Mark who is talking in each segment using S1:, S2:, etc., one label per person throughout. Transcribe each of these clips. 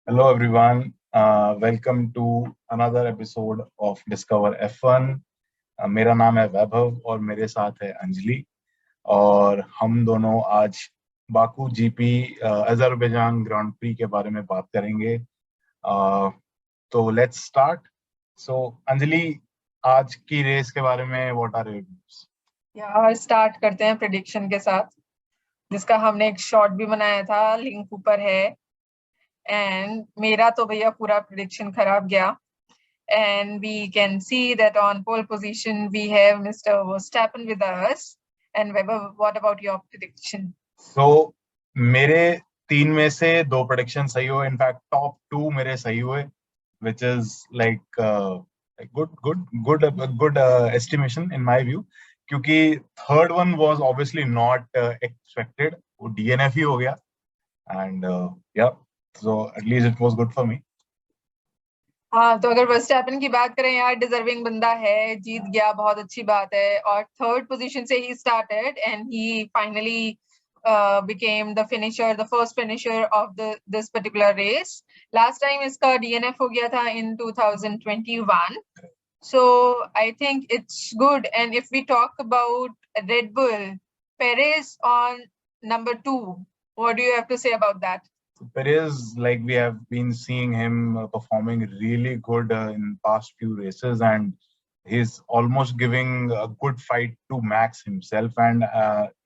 S1: Hello everyone. Welcome to another episode of Discover F1. मेरा नाम है वैभव और मेरे साथ है अंजलि और हम दोनों आज Baku GP Azerbaijan grand pre के बारे में बात करेंगे. तो लेट्स स्टार्ट. सो अंजलि, आज की रेस के बारे में व्हाट आर योर व्यूज?
S2: यार स्टार्ट करते हैं प्रेडिक्शन के साथ, जिसका हमने एक शॉर्ट भी बनाया था, लिंक ऊपर है. एंड मेरा तो भैया पूरा प्रेडिक्शन खराब गया. And we can see that on pole position we have mister Verstappen with us. And what about your prediction?
S1: So मेरे 3 में से 2 प्रेडिक्शन सही हुए. इनफैक्ट टॉप 2 मेरे सही हुए, which is like a good estimation in my view. क्योंकि third one was obviously not expected. वो DNF ही हो गया. And yeah, so at least it was good for me.
S2: हाँ, तो अगर वर्स्टैपेन की बात करें यार, डिजर्विंग बंदा है, जीत गया, बहुत अच्छी बात है. और थर्ड पोजीशन से he started and he finally became the finisher, the first finisher of this particular race. Last time इसका DNF हो गया था in 2021. So I think it's good. And if we talk about Red Bull, Perez on number 2, what do you have to say about that?
S1: Perez, like we have been seeing him performing really good in past few races, and he's almost giving a good fight to Max himself. And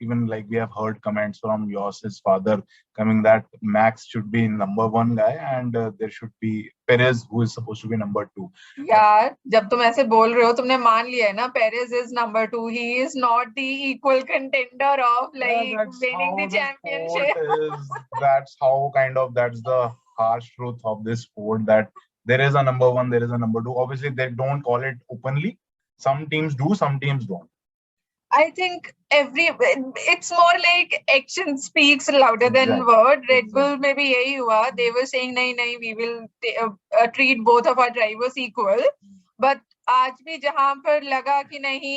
S1: even like we have heard comments from yours, his father, coming that Max should be number 1 guy, and there should be Perez, who is supposed to be number 2.
S2: यार जब तुम ऐसे बोल रहे हो, तुमने मान लिया है ना, Perez is number 2. He is not the equal contender of like winning the championship.
S1: That's how that's the harsh truth of this sport, that there is a number 1, there is a number 2. Obviously, they don't call it openly. Some teams do, some teams don't.
S2: I think it's more like action speaks louder than word. Red Bull में भी यही हुआ. They were saying नहीं, we will treat both of our drivers equal. But आज भी जहाँ पर लगा कि नहीं,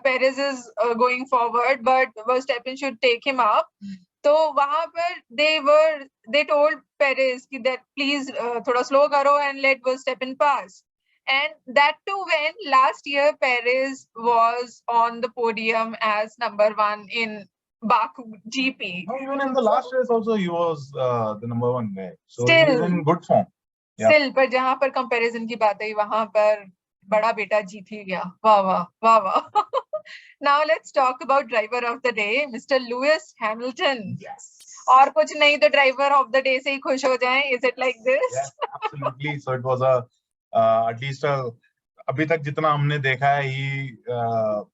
S2: Perez is going forward, but Verstappen should take him up. तो वहां पर they told Perez कि that please थोड़ा slow करो and let Verstappen pass. And that too when last year Perez was on the podium as number 1 in Baku GP.
S1: No, even in the last race also he was the number 1 guy. So he is in good form.
S2: Yeah. Still, पर जहाँ पर comparison की बात आई, वहां पर बड़ा बेटा जीत ही गया. वाह वाह वाह वाह. Now let's talk about driver of the day, Mr. Lewis Hamilton.
S1: Yes.
S2: और कुछ नहीं तो driver of the day से ही खुश हो जाएं. Is it like this?
S1: Yes, absolutely. So it was at least अभी तक जितना हमने देखा है, he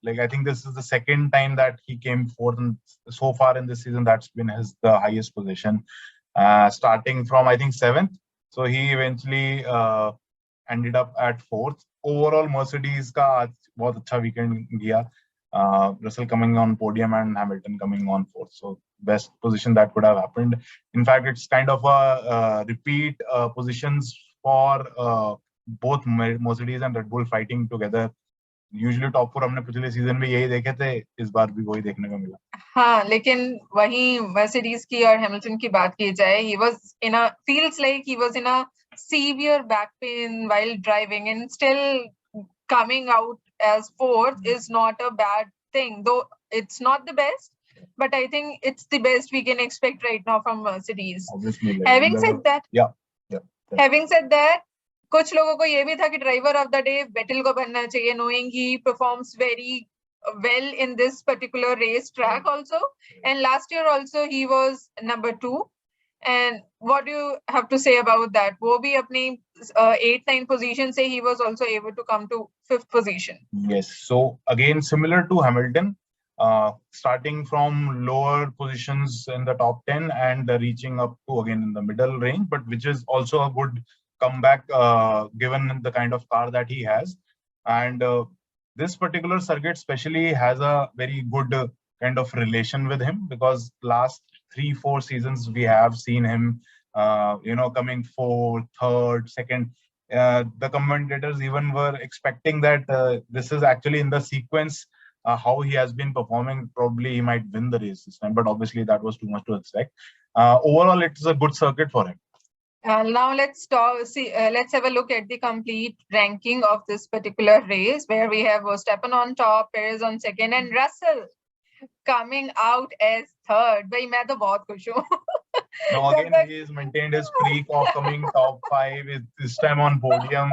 S1: like I think this is the second time that he came fourth, and so far in this season that's been the highest position, starting from I think 7th. So he eventually ended up at 4th. Overall Mercedes का आज बहुत अच्छा weekend गया. Russell coming on podium and Hamilton coming on 4th. So best position that could have happened. In fact, it's kind of a repeat positions for both Mercedes and Red Bull fighting together. Usually top 4 हमने पिछले season में यही देखे थे, इस बार भी वही देखने को मिला.
S2: हाँ, लेकिन वही Mercedes की और Hamilton की बात की जाए, feels like he was in a severe back pain while driving, and still coming out as 4th is not a bad thing, though it's not the best, but I think it's the best we can expect right now from Mercedes.
S1: Obviously,
S2: having said that, कुछ लोगों को ये भी था कि driver of the day Vettel को बनना चाहिए, knowing he performs very well in this particular race track also, and last year also he was number 2. And what do you have to say about that? वो भी अपनी 8-9 position से he was also able to come to 5th position.
S1: Yes, so again similar to Hamilton, starting from lower positions in the top 10 and reaching up to again in the middle range, but which is also a good comeback given the kind of car that he has. And this particular circuit especially has a very good kind of relation with him, because last 3-4 seasons we have seen him coming 4th, 3rd, 2nd. The commentators even were expecting that this is actually in the sequence how he has been performing. Probably he might win the race this time, but obviously that was too much to expect. Overall, it's a good circuit for him.
S2: Now let's let's have a look at the complete ranking of this particular race, where we have Verstappen on top, Perez on second, and Russell coming out as third. भाई मैं तो बहुत खुश हूँ.
S1: No, again, he has maintained his streak of coming top 5. This time on podium.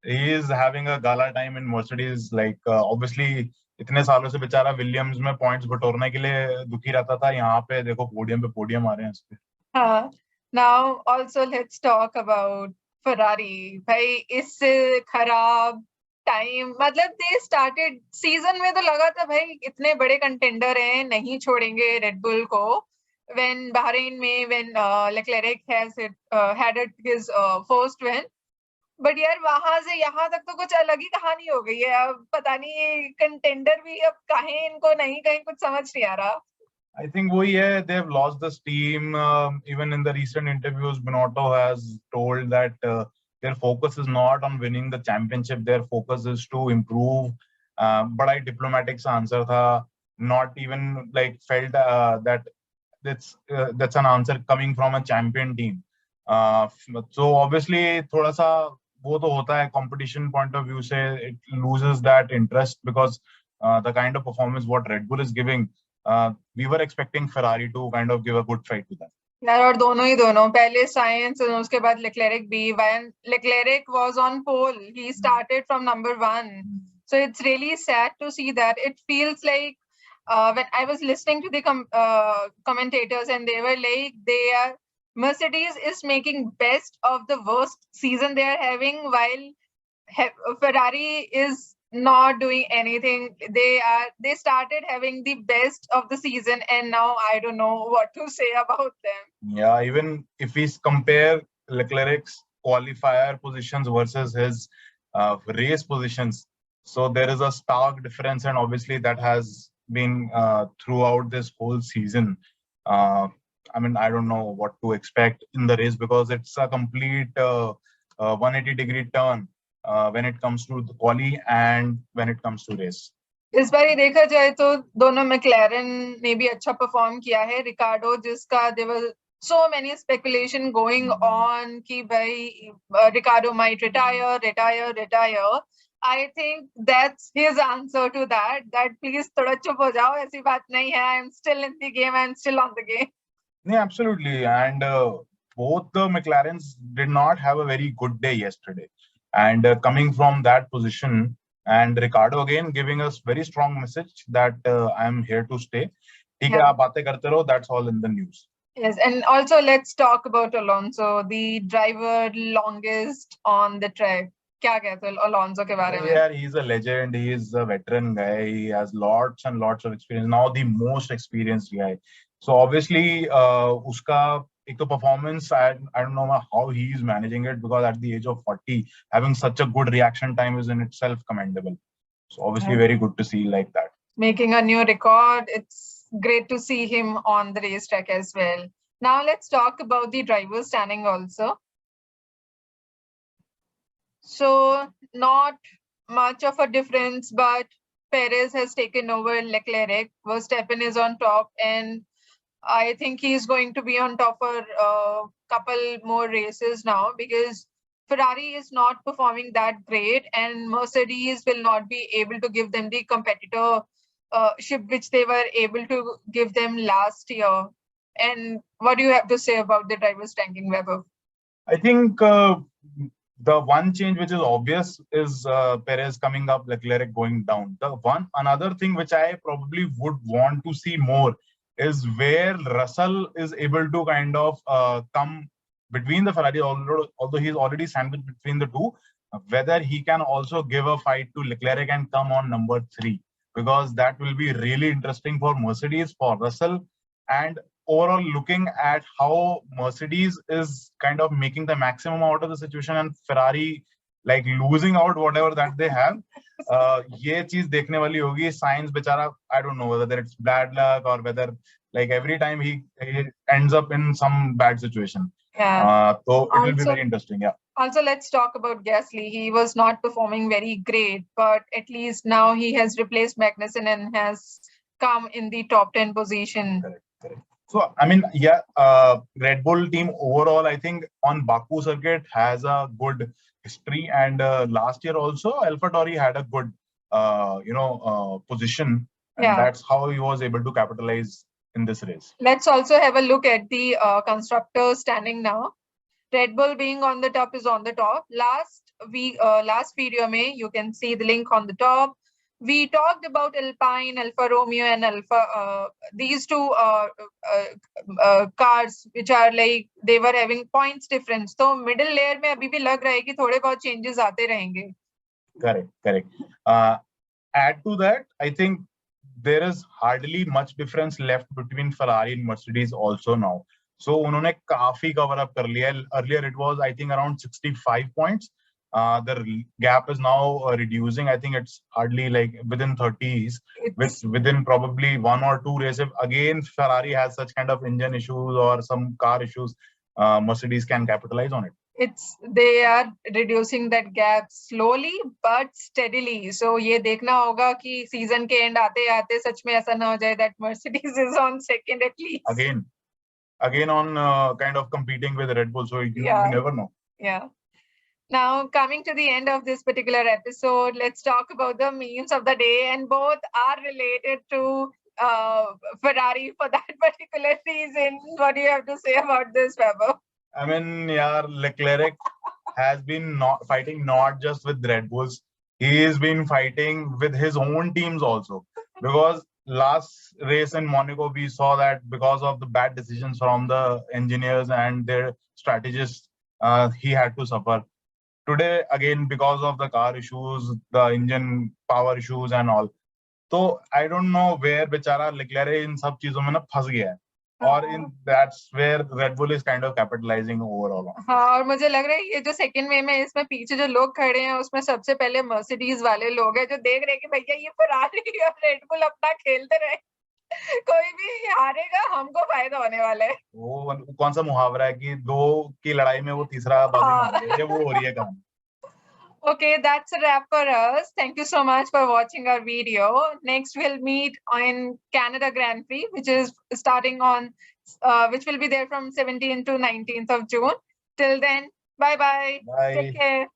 S1: He is having a gala time in Mercedes. Like obviously, इतने सालों से बेचारा विलियम्स में पॉइंट्स बटोरने के लिए दुखी रहता था. यहाँ पे देखो पोडियम आ रहे हैं इस पे.
S2: Now also let's talk about Ferrari. भाई इससे खराब टाइम, मतलब दे स्टार्टेड सीजन में तो लगा था भाई इतने बड़े कंटेंडर हैं, नहीं छोड़ेंगे रेड बुल को. when Bahrain में when Leclerc has had his first win, but यार वहां से यहाँ तक तो कुछ अलग ही कहानी हो गई है. अब पता नहीं ये कंटेंडर भी अब कहीं इनको नहीं कहीं कुछ समझ नहीं आ रहा.
S1: I think they have lost the steam. Even in the recent interviews, Binotto has told that their focus is not on winning the championship. Their focus is to improve. Bada diplomatic answer tha. Not even like felt that that's an answer coming from a champion team. So obviously, thoda sa वो तो होता है competition point of view से it loses that interest because the kind of performance what Red Bull is giving. We were expecting Ferrari to kind of give a good fight to them.
S2: यार और दोनों पहले science और उसके बाद लेक्लेरिक भी. when Leclerc was on pole, he started from number 1. So it's really sad to see that. It feels like when I was listening to the commentators, and they were like, Mercedes is making best of the worst season they are having, while Ferrari is not doing anything. They started having the best of the season, and now I don't know what to say about them.
S1: Yeah, even if we compare Leclerc's qualifier positions versus his race positions, so there is a stark difference, and obviously that has been throughout this whole season. I mean, I don't know what to expect in the race because it's a complete 180-degree turn when it comes to the quali and when it comes to race.
S2: इस बार ही देखा जाए तो दोनों मैक्लेरन ने भी अच्छा perform किया है. रिकार्डो जिसका there was so many speculation going on कि भाई Ricardo might retire. I think that's his answer to that please थोड़ा चुप हो जाओ, ऐसी बात नहीं है. I'm still in the game, I'm still on the game.
S1: Yeah, absolutely. And both the McLarens did not have a very good day yesterday. And coming from that position, and Ricardo again giving us very strong message that I'm here to stay. That's all in the news.
S2: Yes, and also let's talk about Alonso, the driver longest on the track. क्या कहते हो Alonso के बारे में?
S1: Yeah, he's a legend. He is a veteran guy. He has lots and lots of experience. Now the most experienced guy. So obviously, uska ek to performance. I don't know how he is managing it because at the age of 40, having such a good reaction time is in itself commendable. So obviously, very good to see like that.
S2: Making a new record. It's great to see him on the racetrack as well. Now let's talk about the driver standing also. So not much of a difference, but Perez has taken over Leclerc. Verstappen is on top, and I think he's going to be on top for a couple more races now because Ferrari is not performing that great, and Mercedes will not be able to give them the competitorship which they were able to give them last year. And what do you have to say about the drivers' ranking, Weber?
S1: I think the one change which is obvious is Perez coming up, Leclerc going down. Another thing which I probably would want to see more is where Russell is able to kind of come between the Ferrari, although he's already sandwiched between the two, whether he can also give a fight to Leclerc and come on number 3, because that will be really interesting for Mercedes, for Russell, and overall looking at how Mercedes is kind of making the maximum out of the situation and Ferrari like losing out whatever that they have. ये चीज देखने वाली होगी. Sainz बेचारा, I don't know whether it's bad luck or whether like every time he ends up in some bad situation.
S2: Yeah.
S1: So it will be very interesting. Yeah.
S2: Also, let's talk about Gasly. He was not performing very great, but at least now he has replaced Magnussen and has come in the top 10 position.
S1: Correct. So, I mean, yeah, Red Bull team overall, I think on Baku circuit has a good history, and last year also AlphaTauri had a good, position, and
S2: Yeah.
S1: that's how he was able to capitalize in this race.
S2: Let's also have a look at the constructors standing now. Red Bull being on the top is on the top. Last video mein, you can see the link on the top. We talked about Alpine, Alfa Romeo, and these two cars which are like they were having points difference. So middle layer में अभी भी लग रहा है कि थोड़े बहुत changes आते रहेंगे.
S1: Correct. Add to that, I think there is hardly much difference left between Ferrari and Mercedes also now. So उन्होंने काफी cover up कर लिया है. Earlier it was I think around 65 points. The gap is now reducing. I think it's hardly like within 30s. Within probably 1 or 2 races. Again, Ferrari has such kind of engine issues or some car issues. Mercedes can capitalize on it.
S2: They are reducing that gap slowly but steadily. So ये देखना होगा कि season के end आते आते सच में ऐसा ना हो जाए that Mercedes is on second at least.
S1: Again on kind of competing with Red Bull. So you never know.
S2: Yeah. Now, coming to the end of this particular episode, let's talk about the memes of the day, and both are related to Ferrari for that particular reason. What do you have to say about this, Weber?
S1: I mean, yeah, Leclerc has been fighting not just with Red Bulls. He has been fighting with his own teams also. Because last race in Monaco, we saw that because of the bad decisions from the engineers and their strategists, he had to suffer. Today, again, because of the car issues, the engine power issues and all. So I don't know where बेचारा Leclerc इन सब चीजों में ना फंस गया है. और that's where Red Bull is kind of capitalizing overall.
S2: हाँ, और मुझे लग रहा है ये जो सेकंड वे में इसमें पीछे जो लोग खड़े हैं उसमें सबसे पहले मर्सिडीज वाले लोग हैं जो देख रहे हैं कि भैया ये फरारी और रेड बुल अपना खेलते रहे. कोई भी हारेगा हमको फायदा होने वाला है.
S1: वो कौन सा मुहावरा है कि दो की लड़ाई में वो तीसरा बाजी मार रही है, वो हो रही है कहानी.
S2: Okay, that's a wrap for us. Thank you so much for watching our video. Next, we'll meet on Canada Grand Prix, which is starting on, which will be there from 17th to 19th of June. Till then, bye-bye.
S1: Bye.
S2: Take care.